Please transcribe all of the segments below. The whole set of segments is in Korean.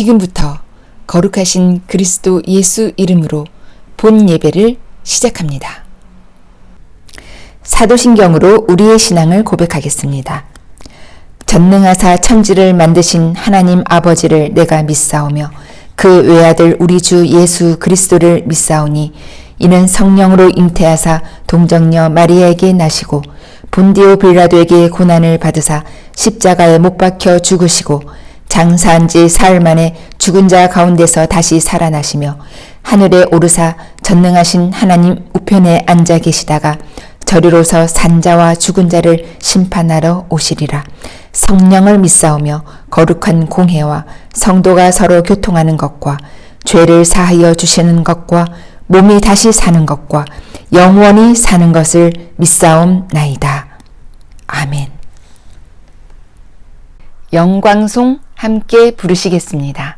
지금부터 거룩하신 그리스도 예수 이름으로 본 예배를 시작합니다. 사도신경으로 우리의 신앙을 고백하겠습니다. 전능하사 천지를 만드신 하나님 아버지를 내가 믿사오며 그 외아들 우리 주 예수 그리스도를 믿사오니 이는 성령으로 잉태하사 동정녀 마리아에게 나시고 본디오 빌라도에게 고난을 받으사 십자가에 못 박혀 죽으시고 장사한 지 사흘 만에 죽은 자 가운데서 다시 살아나시며 하늘에 오르사 전능하신 하나님 우편에 앉아 계시다가 저리로서 산자와 죽은 자를 심판하러 오시리라. 성령을 믿사오며 거룩한 공회와 성도가 서로 교통하는 것과 죄를 사하여 주시는 것과 몸이 다시 사는 것과 영원히 사는 것을 믿사옵나이다. 아멘. 영광송 함께 부르시겠습니다.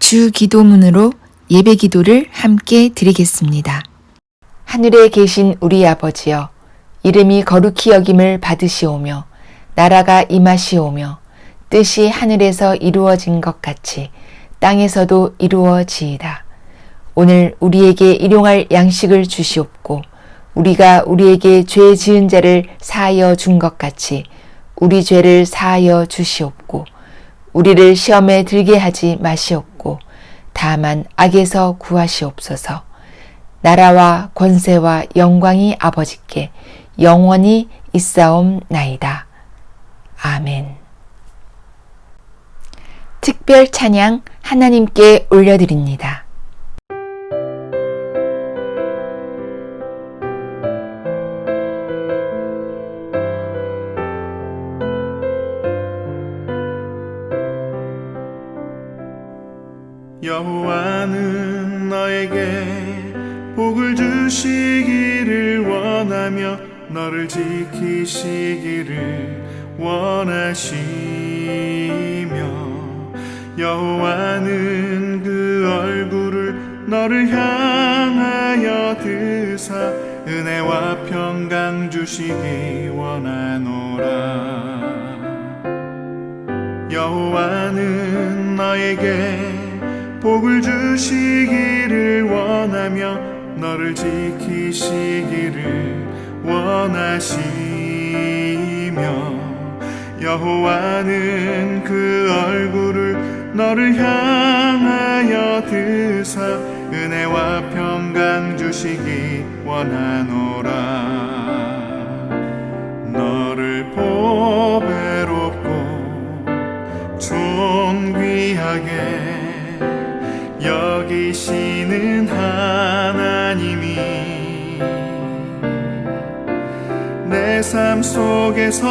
주 기도문으로 예배 기도를 함께 드리겠습니다. 하늘에 계신 우리 아버지여, 이름이 거룩히 여김을 받으시오며 나라가 임하시오며 뜻이 하늘에서 이루어진 것 같이 땅에서도 이루어지이다. 오늘 우리에게 일용할 양식을 주시옵고 우리가 우리에게 죄 지은 자를 사하여 준 것 같이 우리 죄를 사하여 주시옵고 우리를 시험에 들게 하지 마시옵고 다만 악에서 구하시옵소서. 나라와 권세와 영광이 아버지께 영원히 있사옵나이다. 아멘. 특별 찬양 하나님께 올려드립니다. 여호와는 너에게 복을 주시기를 원하며 너를 지키시기를 원하시며 여호와는 그 얼굴을 너를 향하여 드사 은혜와 평강 주시기 원하노라. 여호와는 너에게 복을 주시기를 원하며 너를 지키시기를 원하시며 여호와는 그 얼굴을 너를 향하여 드사 은혜와 평강 주시기 원하노라. 너를 보배롭고 존귀하게 여기시는 하나님이 내 삶 속에서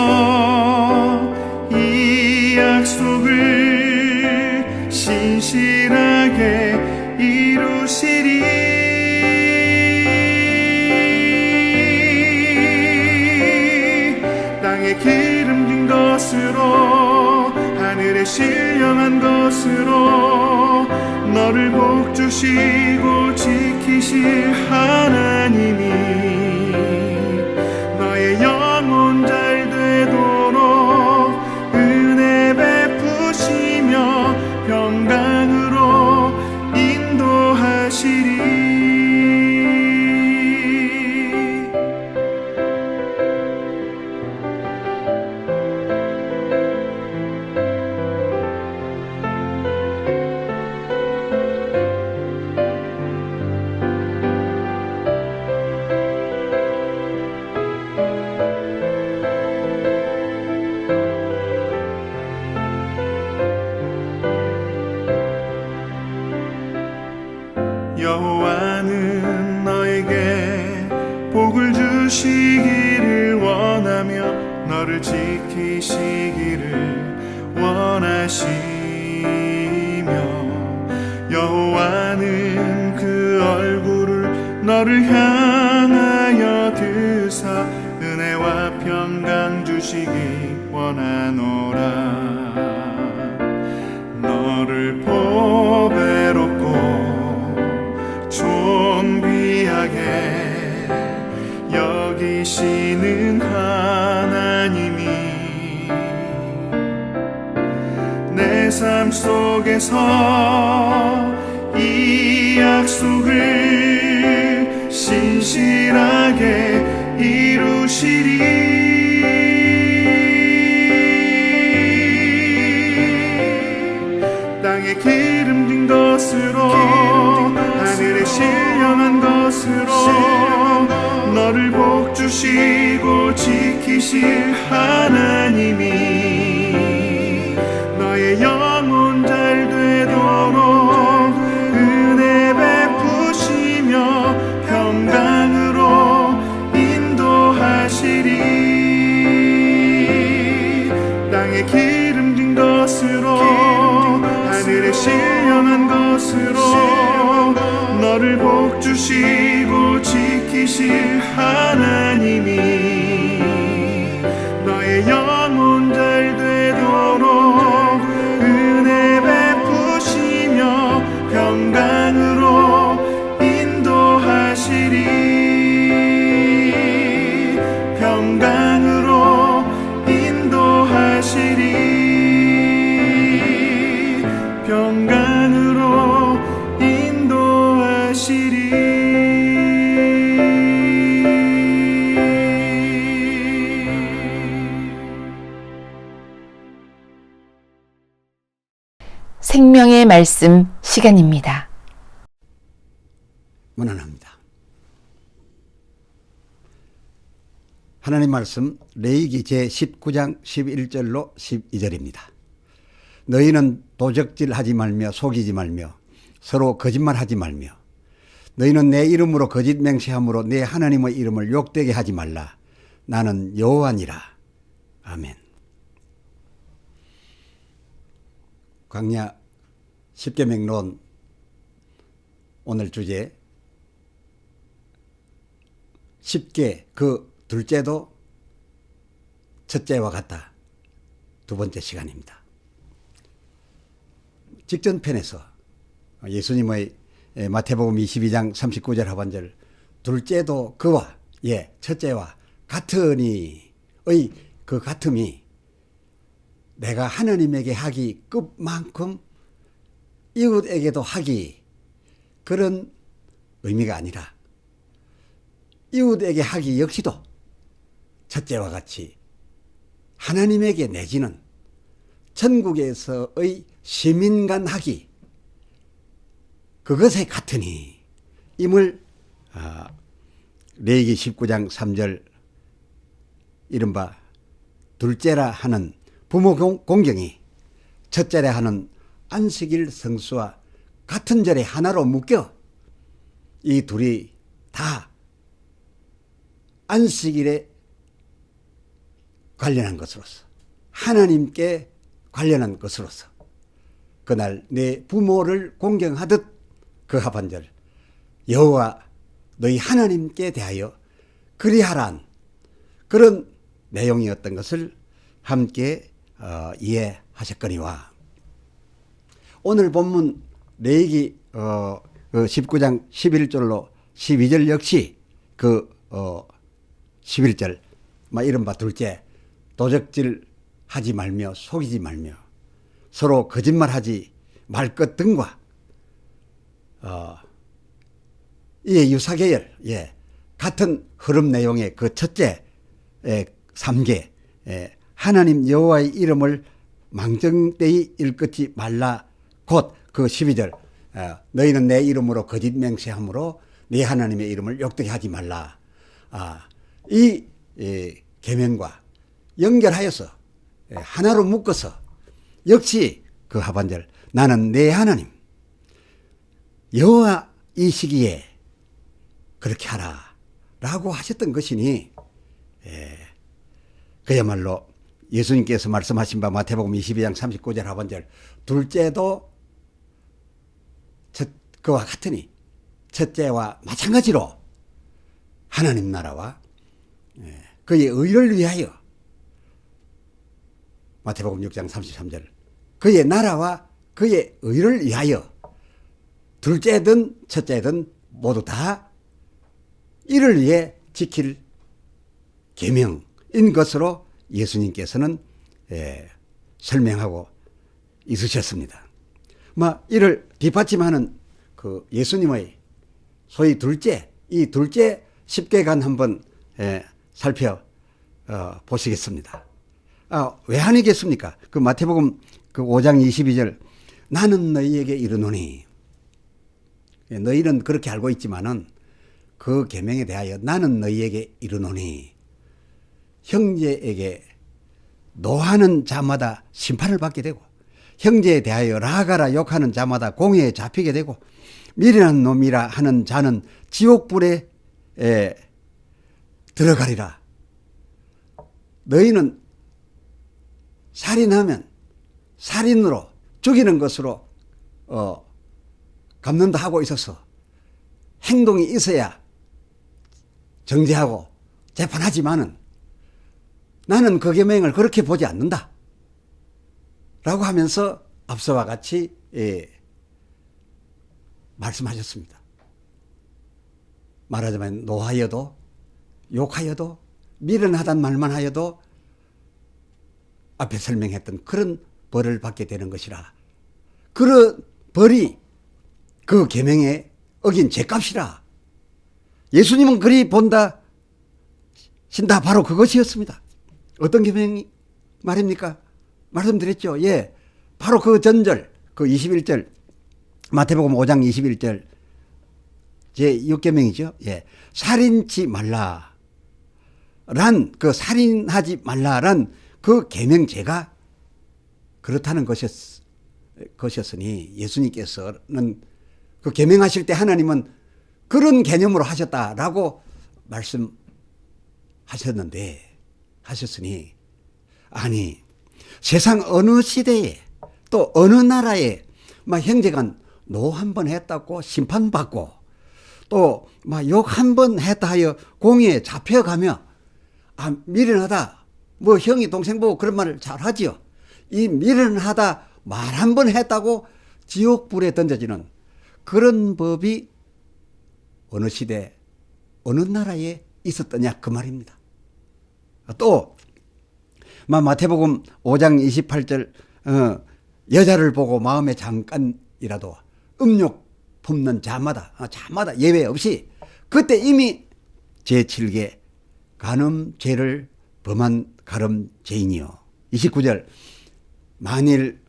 이 약속을 신실하게 이루시리. 땅에 기름진 것으로 하늘에 신령한 것으로 너를 복주시고 지키실 하나님이 너의 영혼 잘 되도록 은혜 베푸시며 평강으로 인도하시리. 여호와는 너에게 복을 주시기를 원하며 너를 지키시기를 원하시며 여호와는 그 얼굴을 너를 향하여 드사 은혜와 평강 주시기 원하노라. 너를 보배롭고 존귀하게 여기시는 하나님이 내 삶 속에서 이 약속을 신실하게 이루시리. 땅에 기름진 것으로 하늘에 신령한 것으로 너를 복주시고 지키실 하나님이 너의 영혼 잘 되도록 은혜 베푸시며 평강으로 인도하시리. 땅에 기름진 것으로 하늘에 신령한 것으로 너를 복주시고 지키실 하나님이 너의 영혼 잘 되도록 은혜 베푸시며 평강으로 인도하시리. 평강으로 인도하시리. 평강으로 인도하시리. 생명의 말씀 시간입니다. 문안합니다. 하나님 말씀 레위기 제19장 11절로 12절입니다. 너희는 도적질하지 말며 속이지 말며 서로 거짓말하지 말며 너희는 내 이름으로 거짓 맹세함으로 내 하나님의 이름을 욕되게 하지 말라. 나는 여호와니라. 아멘. 광야 십계명론 오늘 주제 쉽게 그 둘째도 첫째와 같다. 두 번째 시간입니다. 직전편에서 예수님의 마태복음 22장 39절 하반절 둘째도 그와 첫째와 같으니의 그 같음이 내가 하나님에게 하기 끝만큼 이웃에게도 하기 그런 의미가 아니라 이웃에게 하기 역시도 첫째와 같이 하나님에게 내지는 천국에서의 시민간 하기 그것에 같으니 임을 레위기 19장 3절 이른바 둘째라 하는 부모 공경이 첫째라 하는 안식일 성수와 같은 절에 하나로 묶여 이 둘이 다 안식일에 관련한 것으로서 하나님께 관련한 것으로서 그날 내 부모를 공경하듯 그 하반절 여호와 너희 하나님께 대하여 그리하란 그런 내용이었던 것을 함께 이해하셨거니와 오늘 본문 레위기 19장 11절로 12절 역시 그 11절 이른바 둘째 도적질 하지 말며 속이지 말며 서로 거짓말하지 말 것 등과 이에 유사계열 같은 흐름 내용의 그 첫째 3개 하나님 여호와의 이름을 망정되이 일컫지 말라 곧 그 12절 너희는 내 이름으로 거짓 맹세함으로 네 하나님의 이름을 욕되게 하지 말라. 이 계명과 연결하여서 하나로 묶어서 역시 그 하반절 나는 내 하나님 여호와 이 시기에 그렇게 하라 라고 하셨던 것이니 그야말로 예수님께서 말씀하신 바 마태복음 22장 39절 하반절 둘째도 그와 같으니 첫째와 마찬가지로 하나님 나라와 그의 의를 위하여 마태복음 6장 33절 그의 나라와 그의 의를 위하여 둘째든 첫째든 모두 다 이를 위해 지킬 계명인 것으로 예수님께서는 설명하고 있으셨습니다. 이를 뒷받침하는 그 예수님의 소위 둘째, 이 둘째 10계간 한번 살펴보시겠습니다. 왜 아니겠습니까? 그 마태복음 그 5장 22절 나는 너희에게 이르노니 너희는 그렇게 알고 있지만은 그 계명에 대하여 나는 너희에게 이르노니 형제에게 노하는 자마다 심판을 받게 되고 형제에 대하여 라가라 욕하는 자마다 공회에 잡히게 되고 미련한 놈이라 하는 자는 지옥불에 들어가리라. 너희는 살인하면 살인으로 죽이는 것으로 갚는다 하고 있어서 행동이 있어야 정죄하고 재판하지만은 나는 그 계명을 그렇게 보지 않는다 라고 하면서 앞서와 같이 말씀하셨습니다. 말하자면 노하여도 욕하여도 미련하단 말만 하여도 앞에 설명했던 그런 벌을 받게 되는 것이라. 그런 벌이 그 계명에 어긴 죄값이라. 예수님은 그리 본다 신다 바로 그것이었습니다. 어떤 계명이 말입니까? 말씀드렸죠. 바로 그 전절 그 21절 마태복음 5장 21절 제6계명이죠. 살인치 말라. 그 살인하지 말라란 그 계명제가 그렇다는 것이었으니 예수님께서는 그 계명하실 때 하나님은 그런 개념으로 하셨다라고 하셨으니 아니 세상 어느 시대에 또 어느 나라에 형제간 노 한 번 했다고 심판받고 또 막 욕 한 번 했다 하여 공의에 잡혀가며 미련하다 뭐 형이 동생 보고 그런 말을 잘 하지요. 이 미련하다 말 한 번 했다고 지옥불에 던져지는 그런 법이 어느 시대 어느 나라에 있었더냐 그 말입니다. 또 마태복음 5장 28절 여자를 보고 마음에 잠깐이라도 음욕 품는 자마다 예외 없이 그때 이미 제7계 간음죄를 범한 가늠죄인이요. 29절 만일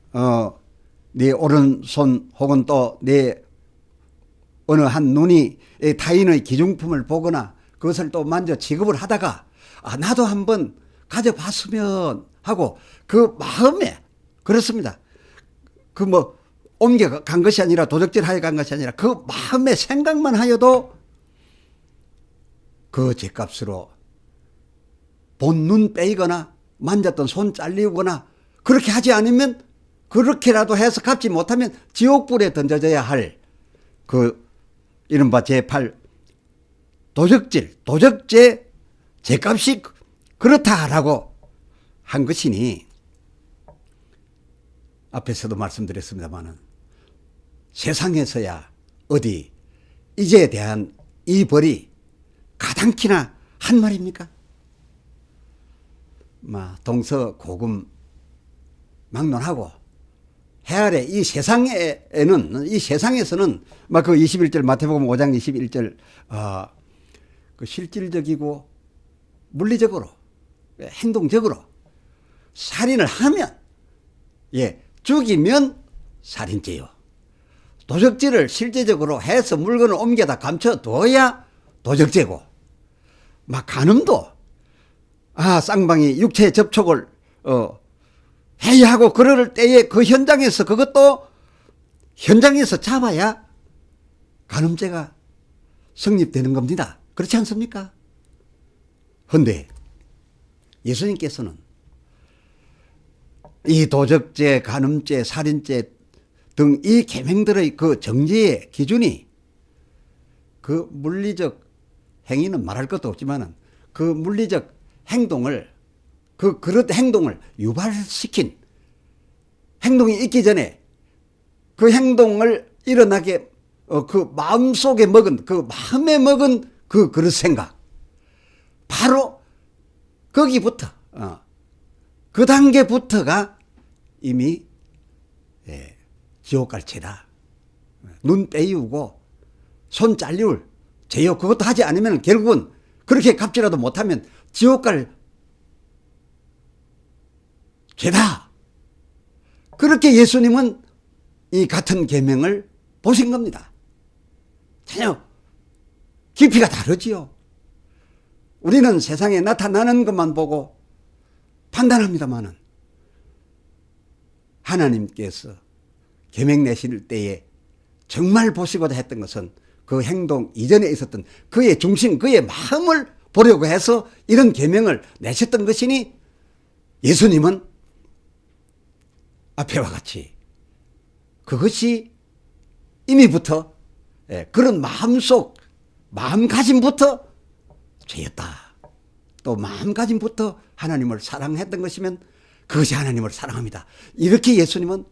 네 오른손 혹은 또 네 어느 한 눈이 타인의 기중품을 보거나 그것을 또 만져 취급을 하다가 나도 한번 가져봤으면 하고 그 마음에 그렇습니다. 그 뭐 옮겨간 것이 아니라 도적질하여 간 것이 아니라 그 마음의 생각만 하여도 그 죄값으로 본 눈 빼이거나 만졌던 손 잘리거나 그렇게 하지 않으면 그렇게라도 해서 갚지 못하면 지옥불에 던져져야 할 그 이른바 제8 도적죄 죄값이 그렇다라고 한 것이니 앞에서도 말씀드렸습니다마는 세상에서야 어디 이제에 대한 이 벌이 가당키나 한 말입니까? 동서고금 막론하고 해아래 이 세상에는 이 세상에서는 그 21절 마태복음 5장 21절 그 실질적이고 물리적으로 행동적으로 살인을 하면 죽이면 살인죄요. 도적질을 실제적으로 해서 물건을 옮겨다 감춰둬야 도적죄고 간음도 쌍방이 육체 접촉을 해야 하고 그럴 때에 그 현장에서 그것도 현장에서 잡아야 간음죄가 성립되는 겁니다. 그렇지 않습니까? 그런데 예수님께서는 이 도적죄, 간음죄, 살인죄 등 이 계명들의 그 정죄의 기준이 그 물리적 행위는 말할 것도 없지만은 그 물리적 행동을 그런 행동을 유발시킨 행동이 있기 전에 그 행동을 일어나게 그 마음속에 먹은 그 마음에 먹은 그 그릇 생각 바로 거기부터 그 단계부터가 이미 지옥 갈 죄다. 눈 빼이우고 손 잘리울 죄요. 그것도 하지 않으면 결국은 그렇게 갚지라도 못하면 지옥 갈 죄다. 그렇게 예수님은 이 같은 계명을 보신 겁니다. 전혀 깊이가 다르지요. 우리는 세상에 나타나는 것만 보고 판단합니다마는 하나님께서 계명 내실 때에 정말 보시고자 했던 것은 그 행동 이전에 있었던 그의 중심, 그의 마음을 보려고 해서 이런 계명을 내셨던 것이니 예수님은 앞에와 같이 그것이 이미부터 그런 마음가짐부터 죄였다. 또 마음가짐부터 하나님을 사랑했던 것이면 그것이 하나님을 사랑합니다. 이렇게 예수님은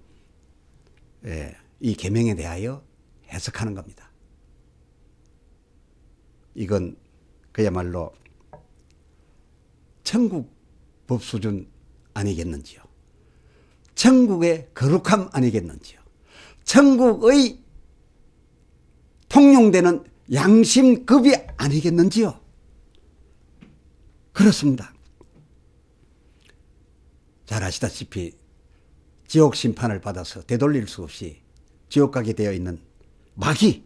이 계명에 대하여 해석하는 겁니다. 이건 그야말로 천국 법 수준 아니겠는지요. 천국의 거룩함 아니겠는지요. 천국의 통용되는 양심급이 아니겠는지요. 그렇습니다. 잘 아시다시피 지옥 심판을 받아서 되돌릴 수 없이 지옥 가게 되어 있는 마귀,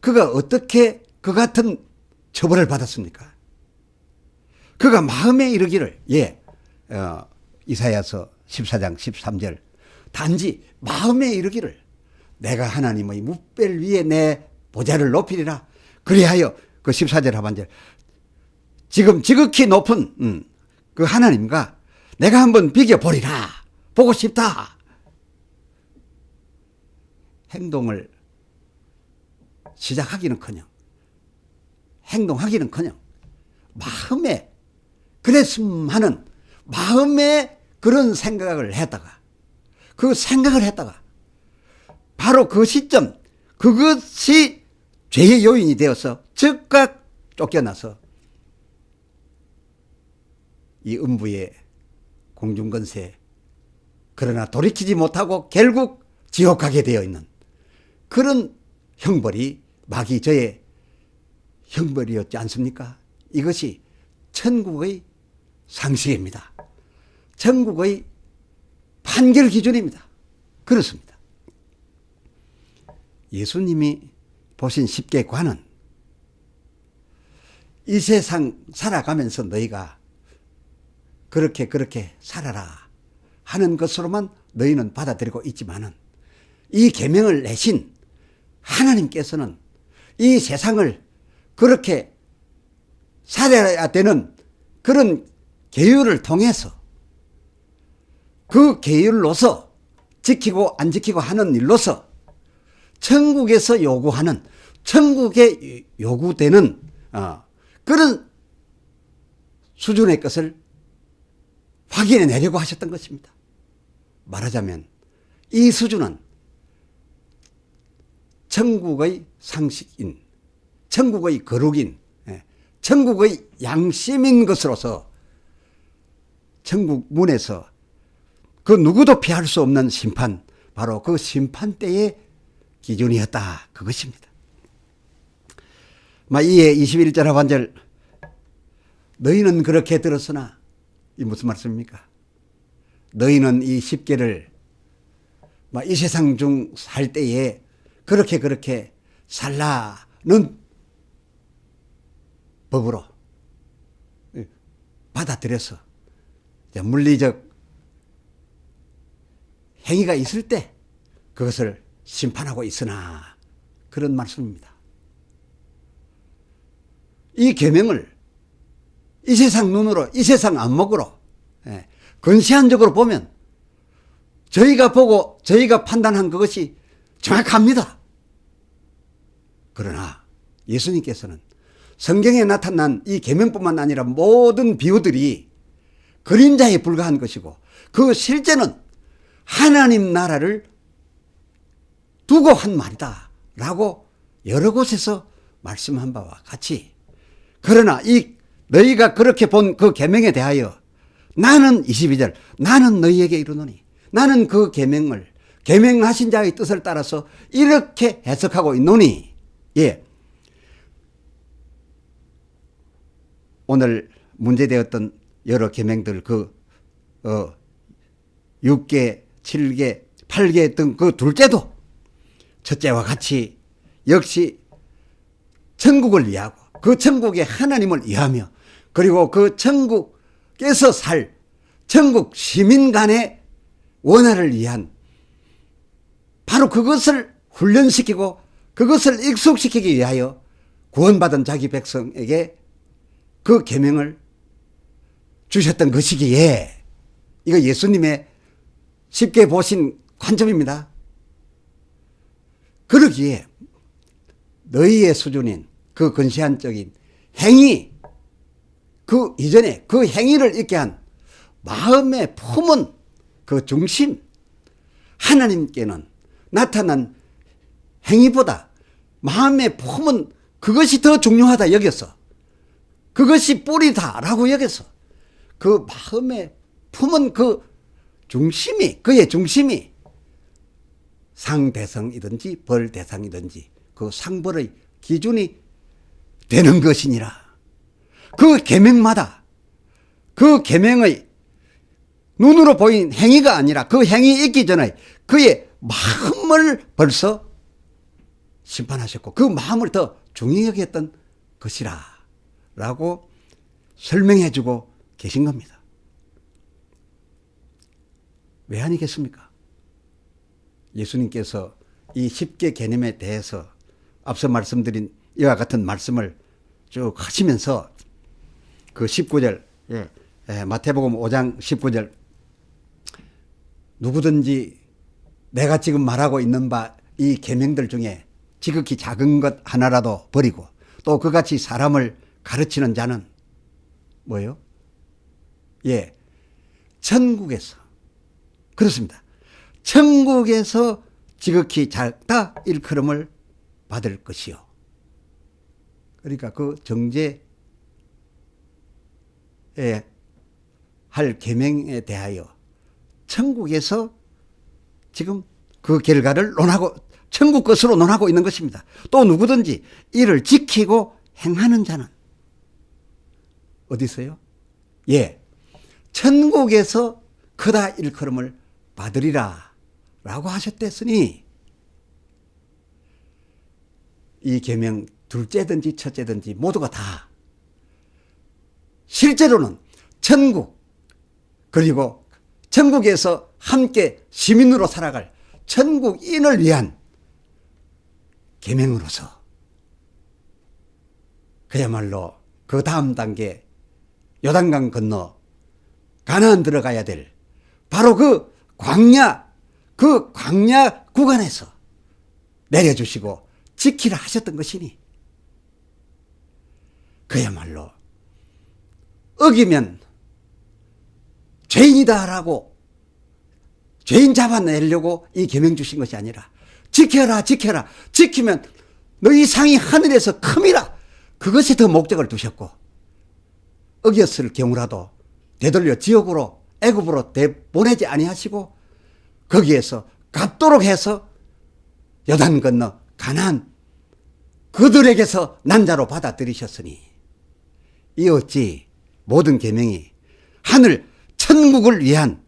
그가 어떻게 그 같은 처벌을 받았습니까? 그가 마음에 이르기를 이사야서 14장 13절 단지 마음에 이르기를 내가 하나님의 뭇별 위에 내 보좌를 높이리라. 그리하여 그 14절 하반절 지금 지극히 높은 그 하나님과 내가 한번 비교보리라. 보고 싶다. 행동을 시작하기는커녕 행동하기는커녕 마음에 그랬음 하는 마음에 그런 생각을 했다가 그 생각을 했다가 바로 그 시점 그것이 죄의 요인이 되어서 즉각 쫓겨나서 이 음부의 공중권세 그러나 돌이키지 못하고 결국 지옥 가게 되어 있는 그런 형벌이 마귀 저의 형벌이었지 않습니까? 이것이 천국의 상식입니다. 천국의 판결 기준입니다. 그렇습니다. 예수님이 보신 십계관은 이 세상 살아가면서 너희가 그렇게 살아라 하는 것으로만 너희는 받아들이고 있지만은 이 계명을 내신 하나님께서는 이 세상을 그렇게 살아야 되는 그런 계율을 통해서 그 계율로서 지키고 안 지키고 하는 일로서 천국에서 요구하는 천국에 요구되는 그런 수준의 것을 확인해 내려고 하셨던 것입니다. 말하자면 이 수준은 천국의 상식인 천국의 거룩인 천국의 양심인 것으로서 천국 문에서 그 누구도 피할 수 없는 심판 바로 그 심판대의 기준이었다 그것입니다. 이에 21절 하반절 너희는 그렇게 들었으나 이 무슨 말씀입니까? 너희는 이 십계를 이 세상 중 살 때에 그렇게 살라는 법으로 받아들여서 물리적 행위가 있을 때 그것을 심판하고 있으나 그런 말씀입니다. 이 계명을 이 세상 눈으로 이 세상 안목으로 근시안적으로 보면 저희가 보고 저희가 판단한 그것이 정확합니다. 그러나 예수님께서는 성경에 나타난 이 계명뿐만 아니라 모든 비유들이 그림자에 불과한 것이고 그 실제는 하나님 나라를 두고 한 말이다 라고 여러 곳에서 말씀한 바와 같이 그러나 이 너희가 그렇게 본 그 계명에 대하여 나는 22절 나는 너희에게 이르노니 나는 그 계명을 계명하신 자의 뜻을 따라서 이렇게 해석하고 있노니 오늘 문제되었던 여러 계명들 6개, 7개, 8개 등 그 둘째도 첫째와 같이 역시 천국을 위하고 그 천국의 하나님을 위하며 그리고 그 천국에서 살 천국 시민 간의 원화를 위한 바로 그것을 훈련시키고 그것을 익숙시키기 위하여 구원받은 자기 백성에게 그 계명을 주셨던 것이기에 이거 예수님의 쉽게 보신 관점입니다. 그러기에 너희의 수준인 그 근시안적인 행위 그 이전에 그 행위를 있게 한 마음의 품은 그 중심 하나님께는 나타난 행위보다 마음의 품은 그것이 더 중요하다 여겨서 그것이 뿌리다라고 여겨서 그 마음의 품은 그 중심이 그의 중심이 상대성이든지 벌대상이든지 그 상벌의 기준이 되는 것이니라. 그 계명마다 그 계명의 눈으로 보인 행위가 아니라 그 행위 있기 전에 그의 마음을 벌써 심판하셨고 그 마음을 더 중요히 여겼던 것이라 라고 설명해 주고 계신 겁니다. 왜 아니겠습니까? 예수님께서 이 10개 개념에 대해서 앞서 말씀드린 이와 같은 말씀을 쭉 하시면서 그 19절 마태복음 5장 19절 누구든지 내가 지금 말하고 있는 바 이 계명들 중에 지극히 작은 것 하나라도 버리고 또 그같이 사람을 가르치는 자는 뭐예요? 예, 천국에서, 그렇습니다. 천국에서 지극히 작다 일컬음을 받을 것이요. 그러니까 그 정죄에 할 계명에 대하여 천국에서 지금 그 결과를 논하고 천국 것으로 논하고 있는 것입니다. 또 누구든지 이를 지키고 행하는 자는 어디서요? 예, 천국에서 크다 일컬음을 받으리라 라고 하셨댔으니 이 계명 둘째든지 첫째든지 모두가 다 실제로는 천국 그리고 천국에서 함께 시민으로 살아갈 천국인을 위한 계명으로서 그야말로 그 다음 단계 요단강 건너 가나안 들어가야 될 바로 그 광야 구간에서 내려주시고 지키라 하셨던 것이니 그야말로 어기면 죄인이다라고 죄인 잡아내려고 이 계명 주신 것이 아니라 지켜라 지켜라 지키면 너희 상이 하늘에서 큼이라 그것이 더 목적을 두셨고 어겼을 경우라도 되돌려 지옥으로 애굽으로 보내지 아니하시고 거기에서 갚도록 해서 요단 건너 가나안 그들에게서 난자로 받아들이셨으니 이 어찌 모든 계명이 하늘 천국을 위한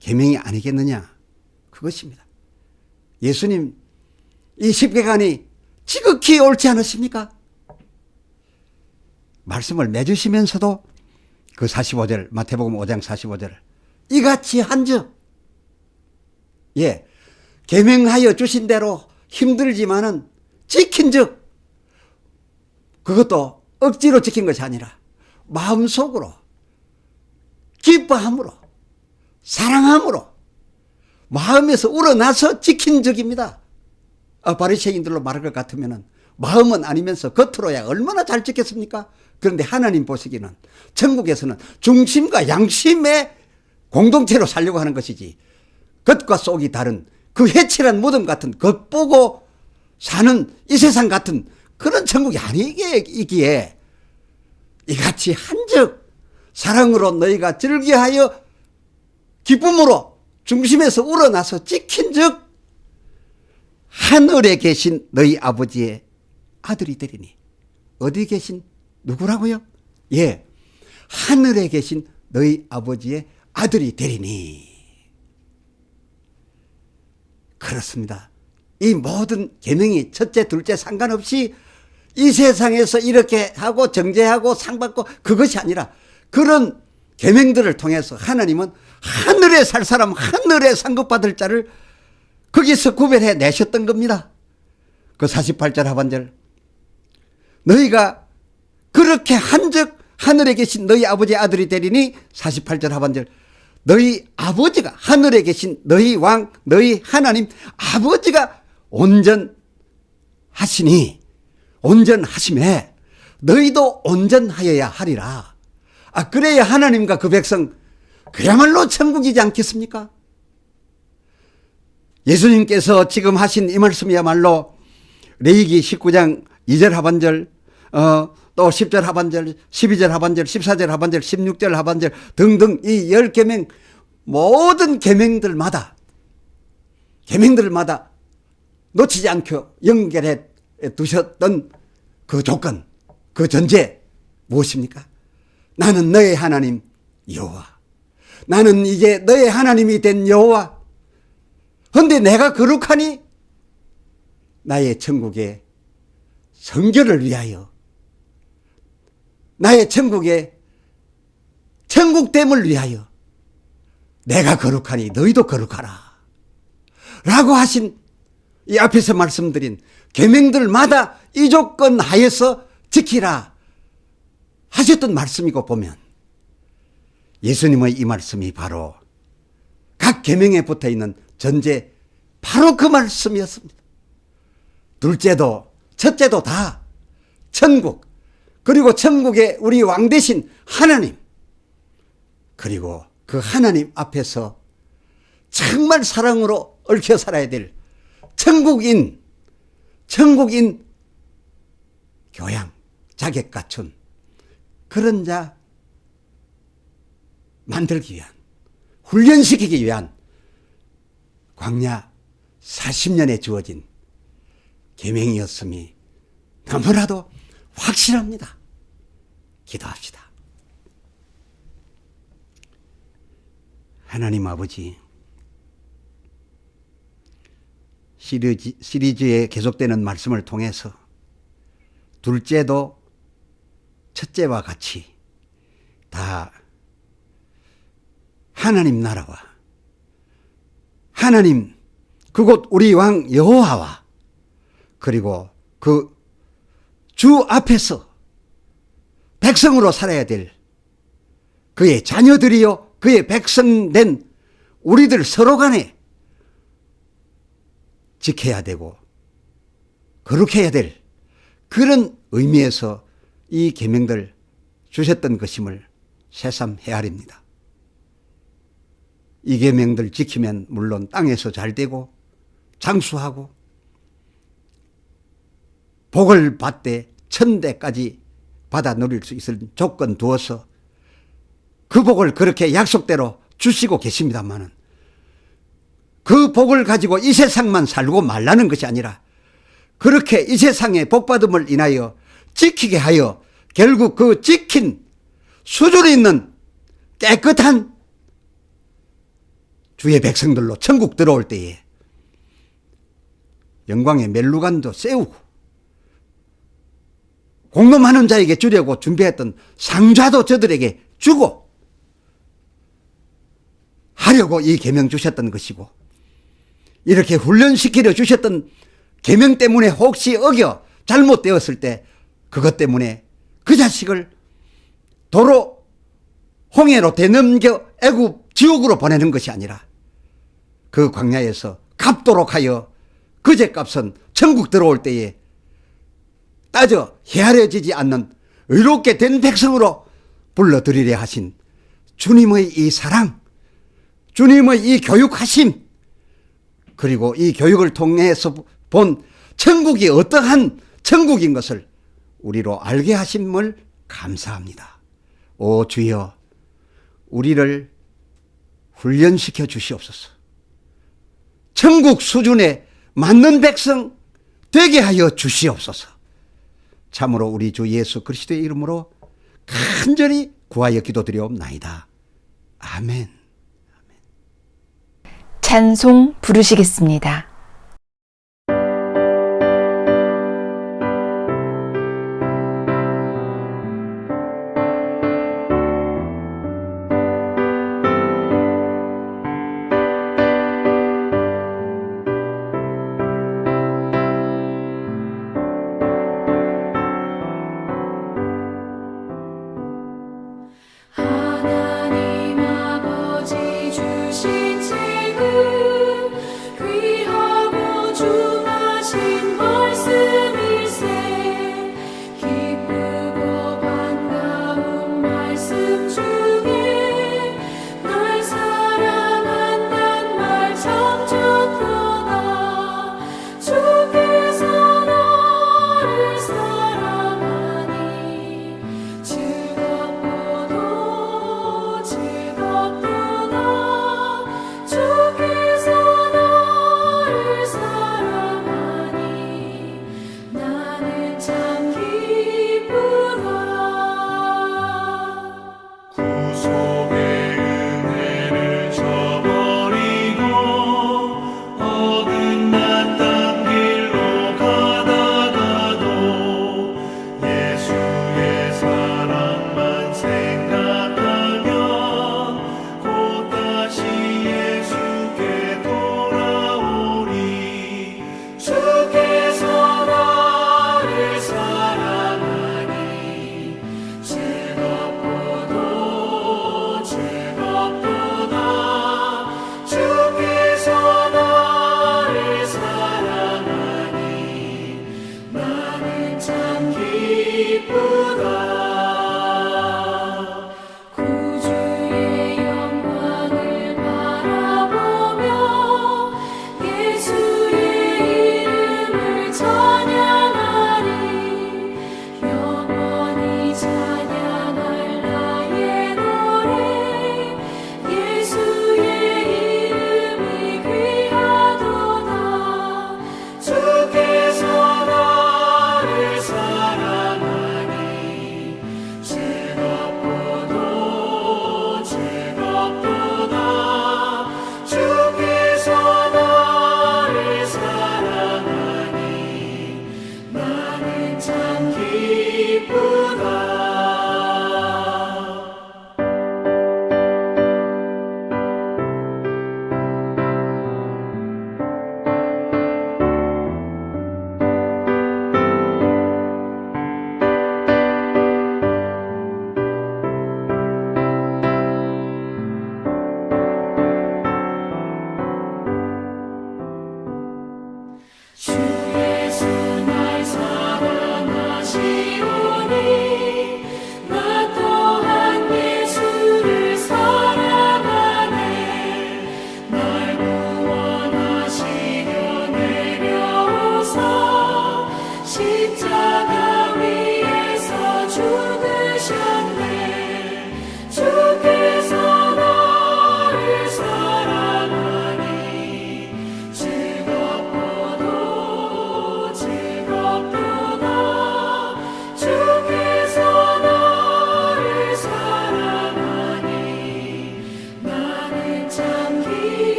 계명이 아니겠느냐 그것입니다. 예수님 이 십계관이 지극히 옳지 않으십니까? 말씀을 내주시면서도 그 45절 마태복음 5장 45절 이같이 한즉 예 계명하여 주신 대로 힘들지만은 지킨즉 그것도 억지로 지킨 것이 아니라 마음속으로 기뻐함으로 사랑함으로 마음에서 우러나서 지킨 적입니다. 바리새인들로 말할 것 같으면 마음은 아니면서 겉으로야 얼마나 잘 지켰습니까? 그런데 하나님 보시기는 천국에서는 중심과 양심의 공동체로 살려고 하는 것이지 겉과 속이 다른 그 해칠한 무덤 같은 겉보고 사는 이 세상 같은 그런 천국이 아니기에 이같이 한즉 사랑으로 너희가 즐겨하여 기쁨으로 중심에서 우러나서 지킨 즉 하늘에 계신 너희 아버지의 아들이 되리니 어디 계신 누구라고요? 예, 하늘에 계신 너희 아버지의 아들이 되리니 그렇습니다. 이 모든 계명이 첫째 둘째 상관없이 이 세상에서 이렇게 하고 정죄하고 상받고 그것이 아니라 그런 계명들을 통해서 하나님은 하늘에 살 사람 하늘에 상급받을 자를 거기서 구별해 내셨던 겁니다. 그 48절 하반절 너희가 그렇게 한즉 하늘에 계신 너희 아버지의 아들이 되리니 48절 하반절 너희 아버지가 하늘에 계신 너희 왕 너희 하나님 아버지가 온전하시니 온전하심에 너희도 온전하여야 하리라. 그래야 하나님과 그 백성 그야말로 천국이지 않겠습니까? 예수님께서 지금 하신 이 말씀이야말로 레위기 19장 2절 하반절 또 10절 하반절 12절 하반절 14절 하반절 16절 하반절 등등 이 10계명 모든 계명들마다 놓치지 않고 연결해 두셨던 그 조건 그 전제 무엇입니까? 나는 너의 하나님 여호와 나는 이제 너의 하나님이 된 여호와 그런데 내가 거룩하니 나의 천국의 성결을 위하여 나의 천국의 천국됨을 위하여 내가 거룩하니 너희도 거룩하라 라고 하신 이 앞에서 말씀드린 계명들마다 이 조건 하에서 지키라 하셨던 말씀이고 보면 예수님의 이 말씀이 바로 각 계명에 붙어있는 전제 바로 그 말씀이었습니다. 둘째도 첫째도 다 천국, 그리고 천국의 우리 왕 대신 하나님, 그리고 그 하나님 앞에서 정말 사랑으로 얽혀 살아야 될 천국인 교양, 자격 갖춘 그런 자 만들기 위한, 훈련시키기 위한 광야 40년에 주어진 계명이었음이 너무나도 확실합니다. 기도합시다. 하나님 아버지, 시리즈에 계속되는 말씀을 통해서 둘째도 첫째와 같이 다 하나님 나라와 하나님 그곳 우리 왕 여호와와 그리고 그 주 앞에서 백성으로 살아야 될 그의 자녀들이요 그의 백성된 우리들 서로 간에 지켜야 되고 거룩해야 될 그런 의미에서 이 계명들 주셨던 것임을 새삼 헤아립니다. 이 계명들 지키면 물론 땅에서 잘 되고 장수하고 복을 받되 천대까지 받아 누릴 수 있을 조건 두어서 그 복을 그렇게 약속대로 주시고 계십니다마는 그 복을 가지고 이 세상만 살고 말라는 것이 아니라 그렇게 이 세상의 복받음을 인하여 지키게 하여 결국 그 지킨 수준이 있는 깨끗한 주의 백성들로 천국 들어올 때에 영광의 멜루간도 세우고 공범하는 자에게 주려고 준비했던 상좌도 저들에게 주고 하려고 이 계명 주셨던 것이고, 이렇게 훈련시키려 주셨던 계명 때문에 혹시 어겨 잘못되었을 때 그것 때문에 그 자식을 도로 홍해로 되넘겨 애굽 지옥으로 보내는 것이 아니라 그 광야에서 갚도록 하여 그 죄값은 천국 들어올 때에 따져 헤아려지지 않는 의롭게 된 백성으로 불러들이려 하신 주님의 이 사랑, 주님의 이 교육하심, 그리고 이 교육을 통해서 본 천국이 어떠한 천국인 것을 우리로 알게 하심을 감사합니다. 오 주여, 우리를 훈련시켜 주시옵소서. 천국 수준에 맞는 백성 되게 하여 주시옵소서. 참으로 우리 주 예수 그리스도의 이름으로 간절히 구하여 기도드리옵나이다. 아멘. 찬송 부르시겠습니다. 하나님 아버지 주신 책은 귀하고 중하신 말씀일세. 기쁘고 반가운 말씀 중에 날 사랑한단 말 참 좋도다. 주께서 나를 사랑하니 즐겁고도 즐겁도다. 주께서 나를 사랑하니 나는 참 기쁘다. 구속의 은혜를 저버리고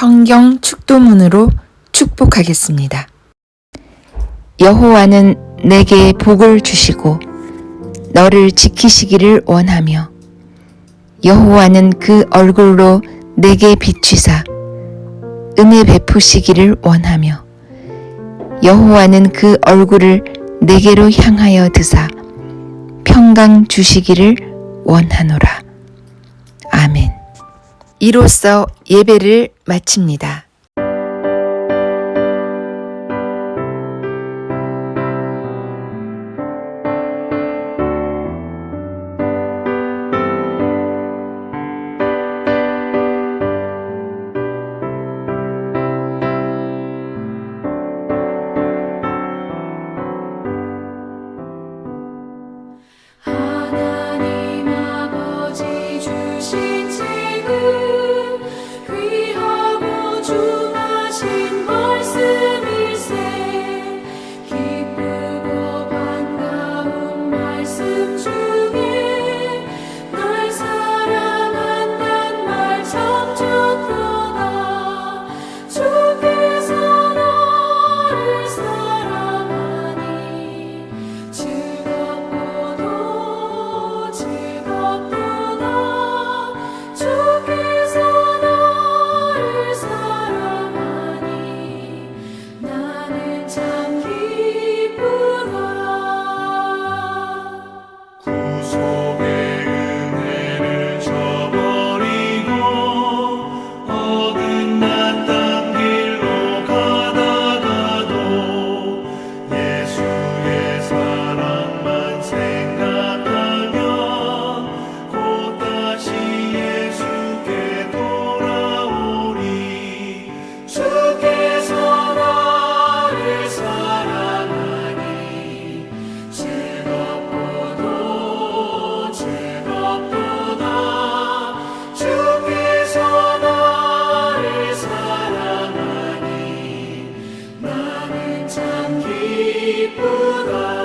성경 축도문으로 축복하겠습니다. 여호와는 내게 복을 주시고 너를 지키시기를 원하며 여호와는 그 얼굴로 내게 비추사 은혜 베푸시기를 원하며 여호와는 그 얼굴을 내게로 향하여 드사 평강 주시기를 원하노라. 아멘. 이로써 예배를 마칩니다. 하나님 아버지 주신 책은 귀하고 중하신 말씀일세 기쁘고 반가운 말씀 중에 날 사랑한단 말 참 좋도다 주께서 나를 사랑하니 즐겁도다 주께서 나를 사랑하니 나는 참 기쁘라. 구속의 은혜를 저버리고 어긋났던 길로 가다가도 예수의 사랑만 생각하면 곧 다시 예수께 돌아오리. 주께서 나를 사랑하니 즐겁도다 주께서 나를 사랑하니 나는 참 기쁘다.